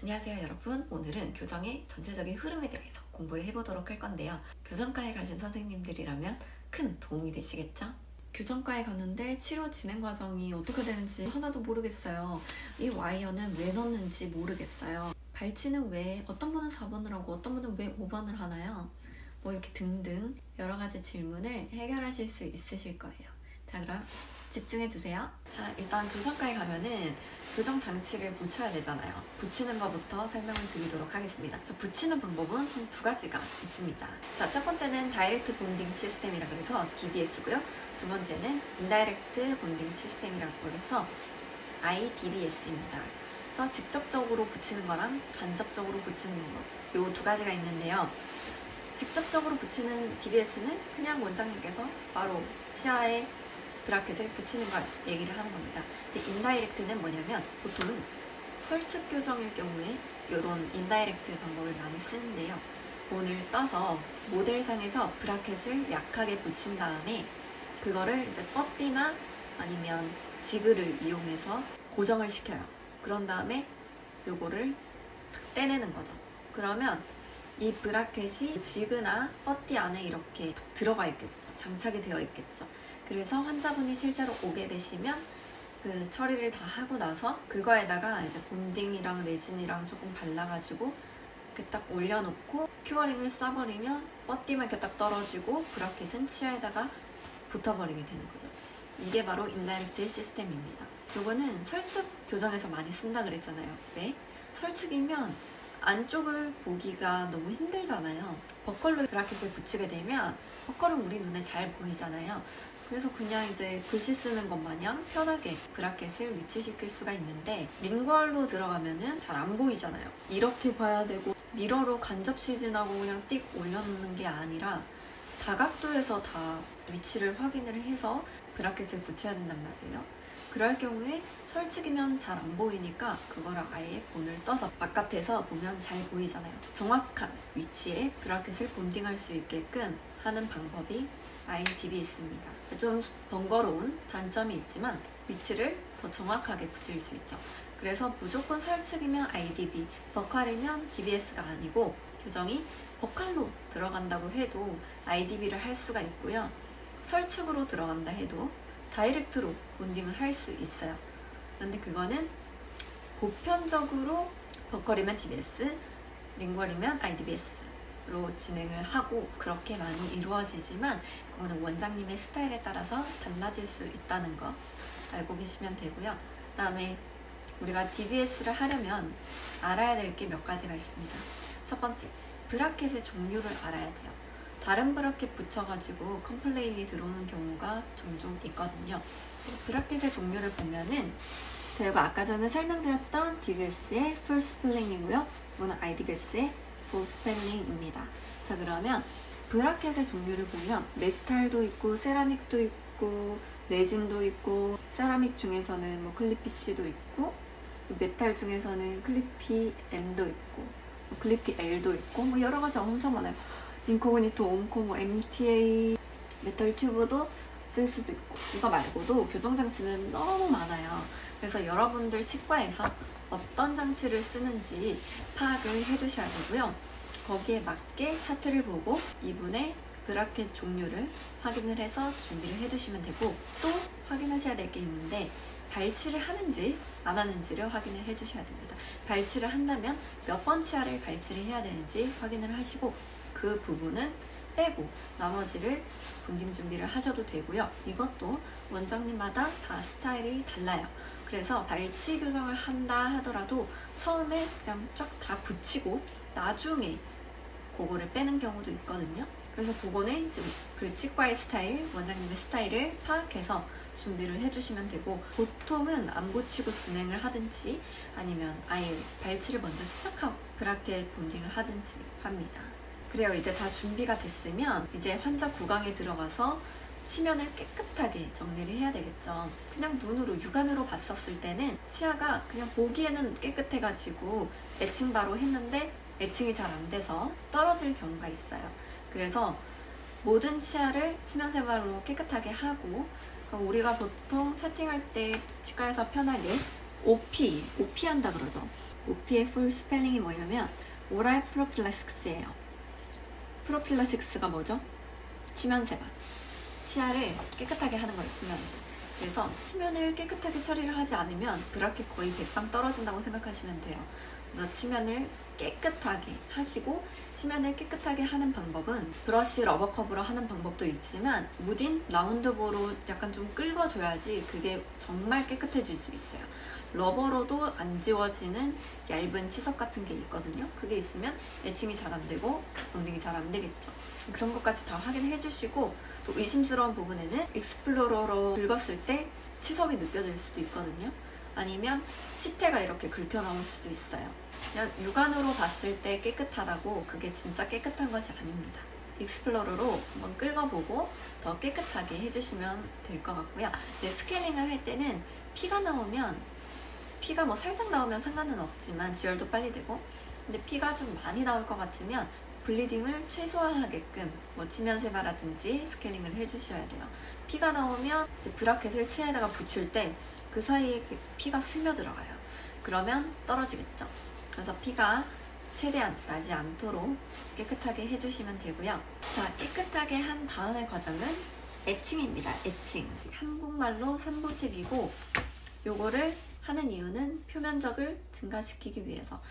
안녕하세요 여러분. 오늘은 교정의 전체적인 흐름에 대해서 공부를 해보도록 할 건데요. 교정과에 가신 선생님들이라면 큰 도움이 되시겠죠? 교정과에 갔는데 치료 진행 과정이 어떻게 되는지 하나도 모르겠어요. 이 와이어는 왜 넣는지 모르겠어요. 발치는 왜 어떤 분은 4번을 하고 어떤 분은 왜 5번을 하나요? 뭐 이렇게 등등 여러 가지 질문을 해결하실 수 있으실 거예요. 자, 그럼 집중해주세요. 자, 일단 교정과에 가면은 교정 장치를 붙여야 되잖아요. 붙이는 것부터 설명을 드리도록 하겠습니다. 자, 붙이는 방법은 총 두 가지가 있습니다. 자, 첫 번째는 다이렉트 본딩 시스템이라 그래서 DBS고요. 두 번째는 인다이렉트 본딩 시스템이라고 해서 IDBS입니다. 그래서 직접적으로 붙이는 거랑 간접적으로 붙이는 거, 요 두 가지가 있는데요. 직접적으로 붙이는 DBS는 그냥 원장님께서 바로 치아에 브라켓을 붙이는 걸 얘기를 하는 겁니다. 근데 인다이렉트는 뭐냐면 보통은 설측 교정일 경우에 이런 인다이렉트 방법을 많이 쓰는데요. 본을 떠서 모델상에서 브라켓을 약하게 붙인 다음에 그거를 이제 뻗디나 아니면 지그를 이용해서 고정을 시켜요. 그런 다음에 요거를 탁 떼내는 거죠. 그러면 이 브라켓이 지그나 뻗디 안에 이렇게 들어가 있겠죠. 장착이 되어 있겠죠. 그래서 환자분이 실제로 오게 되시면 그 처리를 다 하고 나서 그거에다가 이제 본딩이랑 레진이랑 조금 발라가지고 이렇게 딱 올려놓고 큐어링을 쏴버리면 뻗디만 이렇게 딱 떨어지고 브라켓은 치아에다가 붙어버리게 되는 거죠. 이게 바로 인다이렉트 시스템입니다. 요거는 설측 교정에서 많이 쓴다 그랬잖아요. 왜? 설측이면 안쪽을 보기가 너무 힘들잖아요. 버컬로 브라켓을 붙이게 되면 버컬은 우리 눈에 잘 보이잖아요. 그래서 그냥 이제 글씨 쓰는 것 마냥 편하게 브라켓을 위치시킬 수가 있는데 링걸로 들어가면은 잘 안 보이잖아요. 이렇게 봐야 되고 미러로 간접 시즌하고 그냥 띡 올려놓는 게 아니라 다각도에서 다 위치를 확인을 해서 브라켓을 붙여야 된단 말이에요. 그럴 경우에 설치기면 잘 안 보이니까 그거를 아예 본을 떠서 바깥에서 보면 잘 보이잖아요. 정확한 위치에 브라켓을 본딩할 수 있게끔 하는 방법이 IDBS입니다. 좀 번거로운 단점이 있지만 위치를 더 정확하게 붙일 수 있죠. 그래서 무조건 설측이면 IDB, 버칼이면 DBS가 아니고 교정이 버칼로 들어간다고 해도 IDB를 할 수가 있고요. 설측으로 들어간다 해도 다이렉트로 본딩을 할 수 있어요. 그런데 그거는 보편적으로 버컬이면 DBS, 링걸이면 IDBS로 진행을 하고 그렇게 많이 이루어지지만 그거는 원장님의 스타일에 따라서 달라질 수 있다는 거 알고 계시면 되고요. 그 다음에 우리가 DBS를 하려면 알아야 될 게 몇 가지가 있습니다. 첫 번째, 브라켓의 종류를 알아야 돼요. 다른 브라켓 붙여가지고 컴플레인이 들어오는 경우가 종종 있거든요. 브라켓의 종류를 보면은 저희가 아까 전에 설명드렸던 DBS의 Full Split이고요. 이거는 IDBS의 Full Split입니다. 자, 그러면 브라켓의 종류를 보면 메탈도 있고 세라믹도 있고 레진도 있고 세라믹 중에서는 뭐 클리피-C도 있고 메탈 중에서는 클리피-M도 있고 클리피-L도 있고 뭐 여러 가지 엄청 많아요. 인코그니토, 옴코, 뭐 MTA, 메탈 튜브도 쓸 수도 있고 이거 말고도 교정 장치는 너무 많아요. 그래서 여러분들 치과에서 어떤 장치를 쓰는지 파악을 해두셔야 되고요. 거기에 맞게 차트를 보고 이분의 브라켓 종류를 확인을 해서 준비를 해두시면 되고 또 확인하셔야 될 게 있는데 발치를 하는지 안 하는지를 확인을 해주셔야 됩니다. 발치를 한다면 몇 번 치아를 발치를 해야 되는지 확인을 하시고 그 부분은 빼고 나머지를 본딩 준비를 하셔도 되고요. 이것도 원장님마다 다 스타일이 달라요. 그래서 발치 교정을 한다 하더라도 처음에 그냥 쫙 다 붙이고 나중에 그거를 빼는 경우도 있거든요. 그래서 그거는 이제 그 치과의 스타일, 원장님의 스타일을 파악해서 준비를 해주시면 되고 보통은 안 붙이고 진행을 하든지 아니면 아예 발치를 먼저 시작하고 브라켓 본딩을 하든지 합니다. 그래요. 이제 다 준비가 됐으면 이제 환자 구강에 들어가서 치면을 깨끗하게 정리를 해야 되겠죠. 그냥 눈으로 육안으로 봤었을 때는 치아가 그냥 보기에는 깨끗해가지고 애칭 바로 했는데 애칭이 잘 안 돼서 떨어질 경우가 있어요. 그래서 모든 치아를 치면세마로 깨끗하게 하고 우리가 보통 채팅할 때 치과에서 편하게 OP 한다 그러죠. 우피의 풀 스펠링이 뭐냐면 오랄 프로필락시스예요. 프로필락시스가 뭐죠? 치면세발. 치아를 깨끗하게 하는 거예요, 치면. 그래서 치면을 깨끗하게 처리를 하지 않으면 브라켓 거의 100방 떨어진다고 생각하시면 돼요. 그래서 치면을 깨끗하게 하시고, 치면을 깨끗하게 하는 방법은 브러쉬 러버컵으로 하는 방법도 있지만 무딘 라운드보로 약간 좀 긁어줘야지 그게 정말 깨끗해질 수 있어요. 러버로도 안 지워지는 얇은 치석 같은 게 있거든요. 그게 있으면 애칭이 잘 안 되고 본딩이 잘 안 되겠죠. 그런 것까지 다 확인해 주시고, 또 의심스러운 부분에는 익스플로러로 긁었을 때 치석이 느껴질 수도 있거든요. 아니면 치태가 이렇게 긁혀 나올 수도 있어요. 그냥 육안으로 봤을 때 깨끗하다고 그게 진짜 깨끗한 것이 아닙니다. 익스플로러로 한번 긁어보고 더 깨끗하게 해주시면 될 것 같고요. 이제 스케일링을 할 때는 피가 뭐 살짝 나오면 상관은 없지만 지혈도 빨리 되고, 이제 피가 좀 많이 나올 것 같으면 블리딩을 최소화하게끔 뭐 치면세마라든지 스케일링을 해주셔야 돼요. 피가 나오면 브라켓을 치아에다가 붙일 때 그 사이에 피가 스며들어가요. 그러면 떨어지겠죠. 그래서 피가 최대한 나지 않도록 깨끗하게 해주시면 되고요. 자, 깨끗하게 한 다음의 과정은 애칭입니다. 애칭. 한국말로 3부식이고, 요거를 하는 이유는 표면적을 증가시키기 위해서.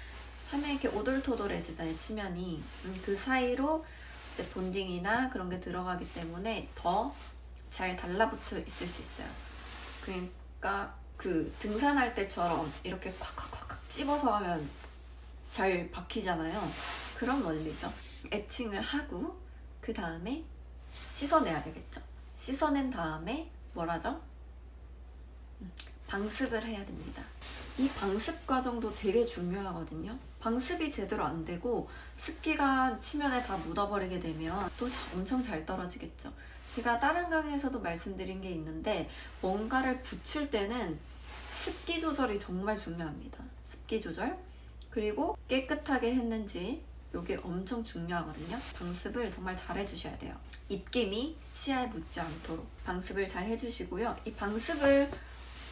하면 이렇게 오돌토돌해지잖아요, 치면이. 그 사이로 이제 본딩이나 그런 게 들어가기 때문에 더 잘 달라붙어 있을 수 있어요. 그러니까 그 등산할 때처럼 이렇게 콱콱콱 찝어서 하면 잘 박히잖아요. 그런 원리죠. 애칭을 하고 그 다음에 씻어내야 되겠죠. 씻어낸 다음에 뭐라죠? 방습을 해야 됩니다. 이 방습 과정도 되게 중요하거든요. 방습이 제대로 안 되고 습기가 치면에 다 묻어버리게 되면 또 엄청 잘 떨어지겠죠. 제가 다른 강의에서도 말씀드린 게 있는데, 뭔가를 붙일 때는 습기 조절이 정말 중요합니다. 습기 조절. 그리고 깨끗하게 했는지, 이게 엄청 중요하거든요. 방습을 정말 잘 해주셔야 돼요. 입김이 치아에 묻지 않도록 방습을 잘 해주시고요. 이 방습을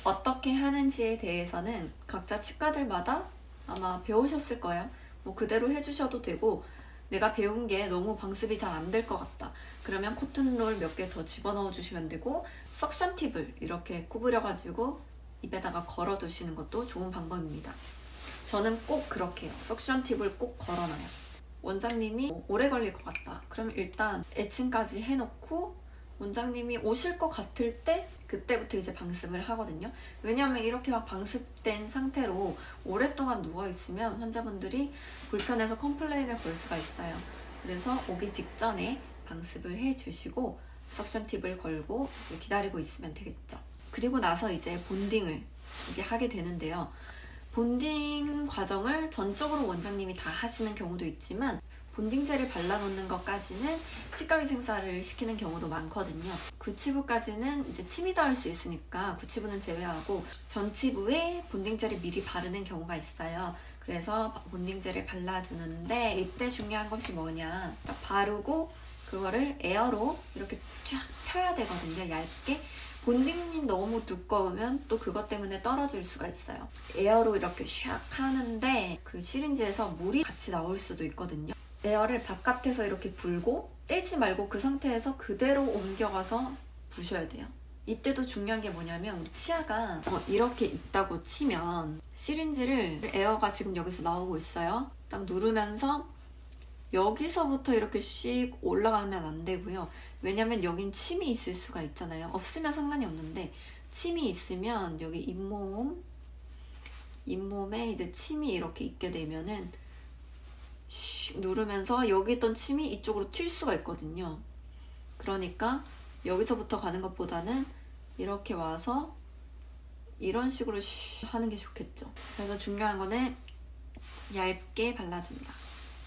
어떻게 하는지에 대해서는 각자 치과들마다 아마 배우셨을 거예요. 뭐 그대로 해주셔도 되고, 내가 배운 게 너무 방습이 잘 안 될 것 같다. 그러면 코튼롤 몇 개 더 집어넣어 주시면 되고, 석션 팁을 이렇게 구부려가지고 입에다가 걸어 두시는 것도 좋은 방법입니다. 저는 꼭 그렇게 해요. 석션 팁을 꼭 걸어놔요. 원장님이 오래 걸릴 것 같다. 그럼 일단 애칭까지 해놓고 원장님이 오실 것 같을 때 그때부터 이제 방습을 하거든요. 왜냐하면 이렇게 막 방습된 상태로 오랫동안 누워있으면 환자분들이 불편해서 컴플레인을 걸 수가 있어요. 그래서 오기 직전에 방습을 해주시고 석션 팁을 걸고 이제 기다리고 있으면 되겠죠. 그리고 나서 이제 본딩을 이게 하게 되는데요. 본딩 과정을 전적으로 원장님이 다 하시는 경우도 있지만, 본딩젤을 발라놓는 것까지는 치과위생사를 시키는 경우도 많거든요. 구치부까지는 이제 침이 닿을 수 있으니까 구치부는 제외하고 전치부에 본딩젤을 미리 바르는 경우가 있어요. 그래서 본딩젤을 발라주는데, 이때 중요한 것이 뭐냐, 딱 바르고 그거를 에어로 이렇게 쫙 펴야 되거든요. 얇게. 본딩이 너무 두꺼우면 또 그것 때문에 떨어질 수가 있어요. 에어로 이렇게 샥 하는데 그 시린지에서 물이 같이 나올 수도 있거든요. 에어를 바깥에서 이렇게 불고 떼지 말고 그 상태에서 그대로 옮겨가서 부셔야 돼요. 이때도 중요한 게 뭐냐면, 우리 치아가 이렇게 있다고 치면 시린지를 에어가 지금 여기서 나오고 있어요. 딱 누르면서 여기서부터 이렇게 씩 올라가면 안 되고요. 왜냐면 여긴 침이 있을 수가 있잖아요. 없으면 상관이 없는데, 침이 있으면 여기 잇몸에 이제 침이 이렇게 있게 되면은 슉 누르면서 여기 있던 침이 이쪽으로 튈 수가 있거든요. 그러니까 여기서부터 가는 것보다는 이렇게 와서 이런 식으로 슉 하는 게 좋겠죠. 그래서 중요한 거는 얇게 발라준다.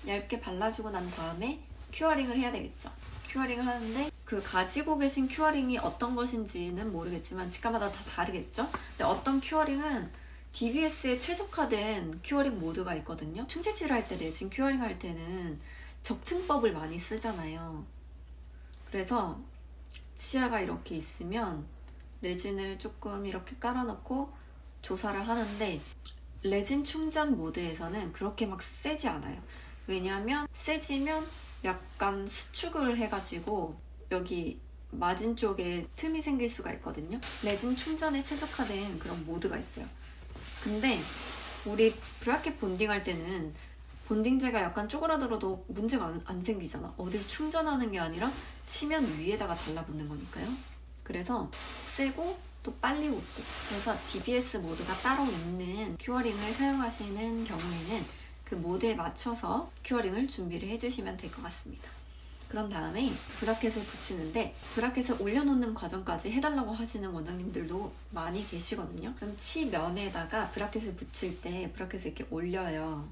얇게 발라주고 난 다음에 큐어링을 해야 되겠죠. 큐어링을 하는데, 그 가지고 계신 큐어링이 어떤 것인지는 모르겠지만 치과마다 다 다르겠죠. 근데 어떤 큐어링은 DBS에 최적화된 큐어링 모드가 있거든요. 충치치료 할 때, 내진 큐어링 할 때는 적층법을 많이 쓰잖아요. 그래서 치아가 이렇게 있으면 레진을 조금 이렇게 깔아놓고 조사를 하는데, 레진 충전 모드에서는 그렇게 막 세지 않아요. 왜냐하면 세지면 약간 수축을 해가지고 여기 마진 쪽에 틈이 생길 수가 있거든요. 레진 충전에 최적화된 그런 모드가 있어요. 근데 우리 브라켓 본딩할 때는 본딩재가 약간 쪼그라들어도 문제가 안 생기잖아. 어딜 충전하는 게 아니라 치면 위에다가 달라붙는 거니까요. 그래서 세고 또 빨리 웃고, 그래서 DBS 모드가 따로 있는 큐어링을 사용하시는 경우에는 그 모드에 맞춰서 큐어링을 준비를 해주시면 될 것 같습니다. 그런 다음에 브라켓을 붙이는데 브라켓을 올려놓는 과정까지 해달라고 하시는 원장님들도 많이 계시거든요. 그럼 치면에다가 브라켓을 붙일 때 브라켓을 이렇게 올려요.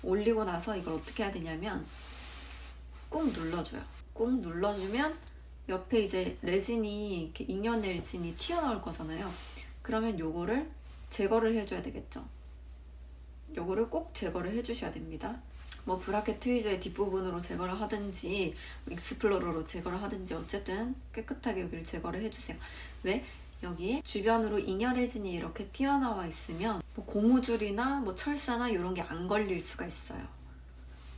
올리고 나서 이걸 어떻게 해야 되냐면 꾹 눌러줘요. 꾹 눌러주면 옆에 이제 레진이, 이렇게 잉여 레진이 튀어나올 거잖아요. 그러면 요거를 제거를 해줘야 되겠죠. 요거를 꼭 제거를 해주셔야 됩니다. 뭐 브라켓 트위저의 뒷부분으로 제거를 하든지 익스플로러로 제거를 하든지 어쨌든 깨끗하게 여기를 제거를 해주세요. 왜? 여기에 주변으로 잉여 레진이 이렇게 튀어나와 있으면 뭐 고무줄이나 뭐 철사나 이런 게 안 걸릴 수가 있어요.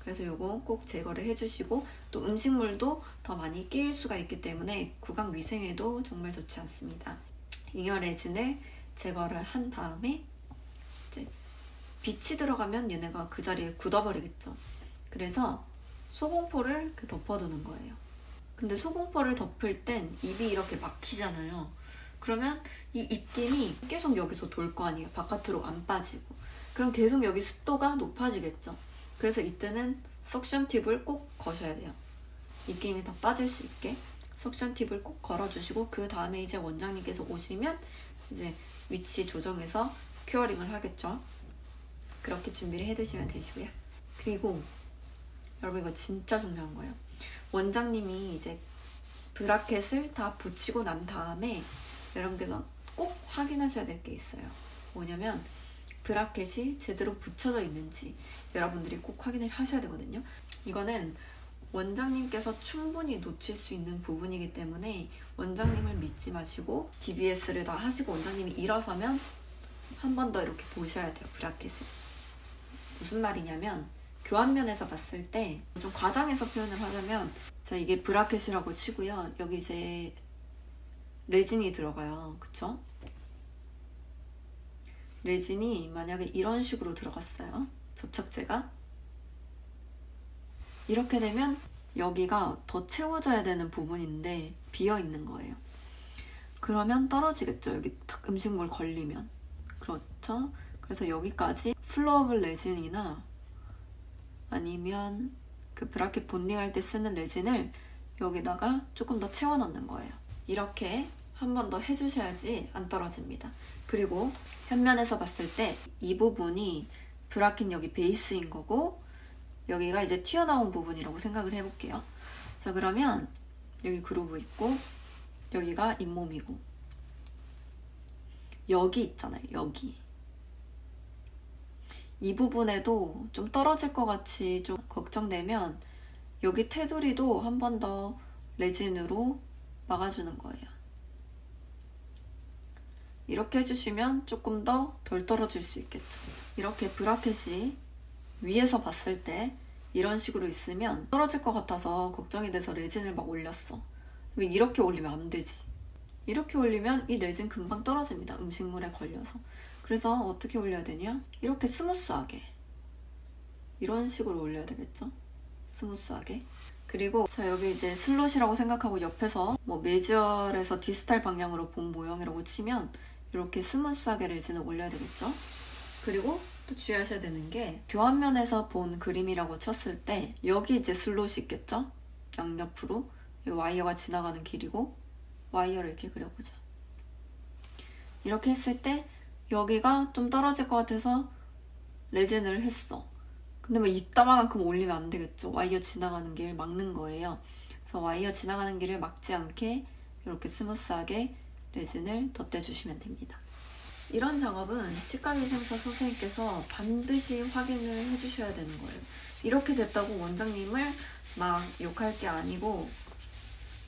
그래서 요거 꼭 제거를 해주시고, 또 음식물도 더 많이 끼일 수가 있기 때문에 구강 위생에도 정말 좋지 않습니다. 잉여 레진을 제거를 한 다음에 이제 빛이 들어가면 얘네가 그 자리에 굳어버리겠죠. 그래서 소공포를 덮어두는 거예요. 근데 소공포를 덮을 땐 입이 이렇게 막히잖아요. 그러면 이 입김이 계속 여기서 돌 거 아니에요. 바깥으로 안 빠지고. 그럼 계속 여기 습도가 높아지겠죠. 그래서 이때는 석션 팁을 꼭 거셔야 돼요. 입김이 다 빠질 수 있게 석션 팁을 꼭 걸어주시고, 그 다음에 이제 원장님께서 오시면 이제 위치 조정해서 큐어링을 하겠죠. 그렇게 준비를 해두시면 되시고요. 그리고 여러분 이거 진짜 중요한 거예요. 원장님이 이제 브라켓을 다 붙이고 난 다음에 여러분께서 꼭 확인하셔야 될 게 있어요. 뭐냐면 브라켓이 제대로 붙여져 있는지 여러분들이 꼭 확인을 하셔야 되거든요. 이거는 원장님께서 충분히 놓칠 수 있는 부분이기 때문에 원장님을 믿지 마시고 DBS를 다 하시고 원장님이 일어서면 한 번 더 이렇게 보셔야 돼요. 브라켓을. 무슨 말이냐면 교환면에서 봤을 때 좀 과장해서 표현을 하자면, 자 이게 브라켓이라고 치고요. 여기 이제 레진이 들어가요. 그쵸? 레진이 만약에 이런 식으로 들어갔어요. 접착제가. 이렇게 되면 여기가 더 채워져야 되는 부분인데 비어 있는 거예요. 그러면 떨어지겠죠. 여기 딱 음식물 걸리면. 그렇죠? 그래서 여기까지 플로어블 레진이나 아니면 그 브라켓 본딩할 때 쓰는 레진을 여기다가 조금 더 채워 넣는 거예요. 이렇게 한 번 더 해주셔야지 안 떨어집니다. 그리고 현면에서 봤을 때 이 부분이 브라켓 여기 베이스인 거고, 여기가 이제 튀어나온 부분이라고 생각을 해볼게요. 자 그러면 여기 그루브 있고 여기가 잇몸이고 여기 있잖아요. 여기 이 부분에도 좀 떨어질 것 같이 좀 걱정되면 여기 테두리도 한 번 더 레진으로 막아주는 거예요. 이렇게 해주시면 조금 더 덜 떨어질 수 있겠죠. 이렇게 브라켓이 위에서 봤을 때 이런 식으로 있으면 떨어질 것 같아서 걱정이 돼서 레진을 막 올렸어. 이렇게 올리면 안 되지. 이렇게 올리면 이 레진 금방 떨어집니다. 음식물에 걸려서. 그래서 어떻게 올려야 되냐? 이렇게 스무스하게. 이런 식으로 올려야 되겠죠? 스무스하게. 그리고 자 여기 이제 슬롯이라고 생각하고 옆에서 뭐 메지얼에서 디스탈 방향으로 본 모형이라고 치면 이렇게 스무스하게 레진을 올려야 되겠죠? 그리고 또 주의하셔야 되는 게 교환면에서 본 그림이라고 쳤을 때 여기 이제 슬롯이 있겠죠? 양옆으로 와이어가 지나가는 길이고 와이어를 이렇게 그려보자. 이렇게 했을 때 여기가 좀 떨어질 것 같아서 레진을 했어. 근데 뭐 이따만큼 올리면 안 되겠죠. 와이어 지나가는 길 막는 거예요. 그래서 와이어 지나가는 길을 막지 않게 이렇게 스무스하게 레진을 덧대주시면 됩니다. 이런 작업은 치과위생사 선생님께서 반드시 확인을 해주셔야 되는 거예요. 이렇게 됐다고 원장님을 막 욕할 게 아니고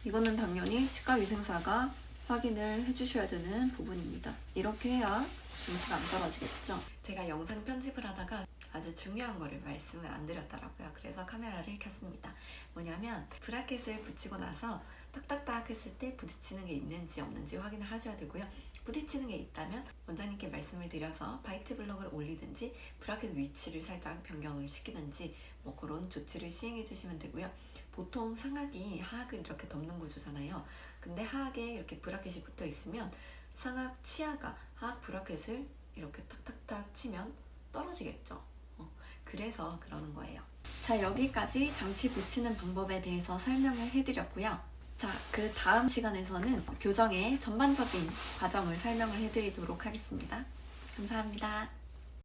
이거는 당연히 치과위생사가 확인을 해주셔야 되는 부분입니다. 이렇게 해야 음식 안 떨어지겠죠? 제가 영상 편집을 하다가 아주 중요한 거를 말씀을 안 드렸더라고요. 그래서 카메라를 켰습니다. 뭐냐면 브라켓을 붙이고 나서 딱딱딱 했을 때 부딪히는 게 있는지 없는지 확인을 하셔야 되고요. 부딪히는 게 있다면 원장님께 말씀을 드려서 화이트 블럭을 올리든지 브라켓 위치를 살짝 변경을 시키든지 뭐 그런 조치를 시행해 주시면 되고요. 보통 상악이 하악을 이렇게 덮는 구조잖아요. 근데 하악에 이렇게 브라켓이 붙어 있으면 상악 치아가 하악 브라켓을 이렇게 탁탁탁 치면 떨어지겠죠. 그래서 그러는 거예요. 자, 여기까지 장치 붙이는 방법에 대해서 설명을 해드렸고요. 자, 그 다음 시간에서는 교정의 전반적인 과정을 설명을 해드리도록 하겠습니다. 감사합니다.